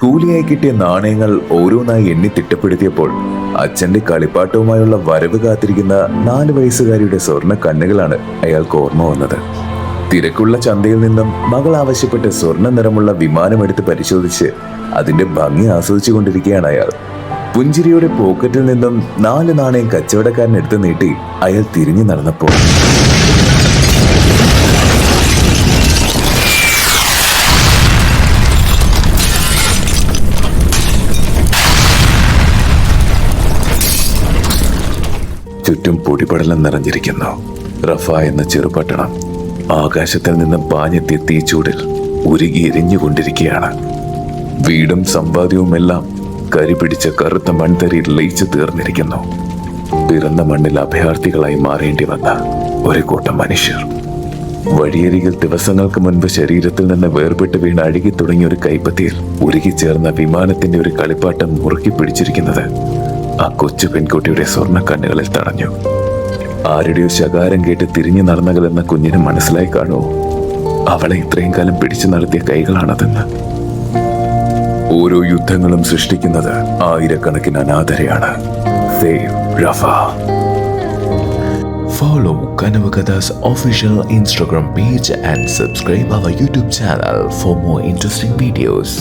കൂലിയായി കിട്ടിയ നാണയങ്ങൾ ഓരോന്നായി എണ്ണി തിട്ടപ്പെടുത്തിയപ്പോൾ അച്ഛന്റെ കളിപ്പാട്ടവുമായുള്ള വരവ് കാത്തിരിക്കുന്ന 4 വയസ്സുകാരിയുടെ സ്വർണ്ണ കണ്ണുകളാണ് അയാൾക്ക് ഓർമ്മ വന്നത്. തിരക്കുള്ള ചന്തയിൽ നിന്നും മകൾ ആവശ്യപ്പെട്ട് സ്വർണ്ണ നിറമുള്ള വിമാനമെടുത്ത് പരിശോധിച്ച് അതിന്റെ ഭംഗി ആസ്വദിച്ചു കൊണ്ടിരിക്കുകയാണ് അയാൾ. പുഞ്ചിരിയുടെ പോക്കറ്റിൽ നിന്നും 4 നാണയം കച്ചവടക്കാരൻ എടുത്ത് നീട്ടി അയാൾ തിരിഞ്ഞു നടന്നപ്പോൾ ചുറ്റും പൊടിപടലം നിറഞ്ഞിരിക്കുന്നു. റഫ എന്ന ചെറുപട്ടണം ആകാശത്തിൽ നിന്നും പാഞ്ഞെത്തിയ തീച്ചൂടിൽ ഉരുകി എരിഞ്ഞുകൊണ്ടിരിക്കുകയാണ്. വീടും സമ്പാദ്യവുമെല്ലാം കരിപിടിച്ച കറുത്ത മൺതരിയിൽ ലയിച്ചു തീർന്നിരിക്കുന്നു. പിറന്ന മണ്ണിൽ അഭയാർത്ഥികളായി മാറേണ്ടി വന്ന ഒരു കൂട്ടം മനുഷ്യർ. വഴിയരികിൽ ദിവസങ്ങൾക്ക് മുൻപ് ശരീരത്തിൽ നിന്ന് വേർപെട്ട് വീണ് അഴുകി തുടങ്ങിയ ഒരു കൈപ്പത്തിയിൽ ഉരുകിച്ചേർന്ന വിമാനത്തിന്റെ ഒരു കളിപ്പാട്ടം മുറുക്കി പിടിച്ചിരിക്കുന്നത് ആ കൊച്ചു പെൺകുട്ടിയുടെ സ്വർണ്ണ കണ്ണുകളിൽ തടഞ്ഞു. ആരുടെയോ ശകാരം കേട്ട് തിരിഞ്ഞു നടന്നകലെന്ന കുഞ്ഞിന് മനസ്സിലായി കാണുമോ അവളെ ഇത്രയും കാലം പിടിച്ചു നടത്തിയ കൈകളാണതെന്ന്. ഓരോ യുദ്ധങ്ങളും സൃഷ്ടിക്കുന്നത് ആയിരക്കണക്കിന് അനാഥരെയാണ്. Save Rafah. Follow Kanavu Katha's official Instagram page and subscribe our YouTube channel for more interesting videos.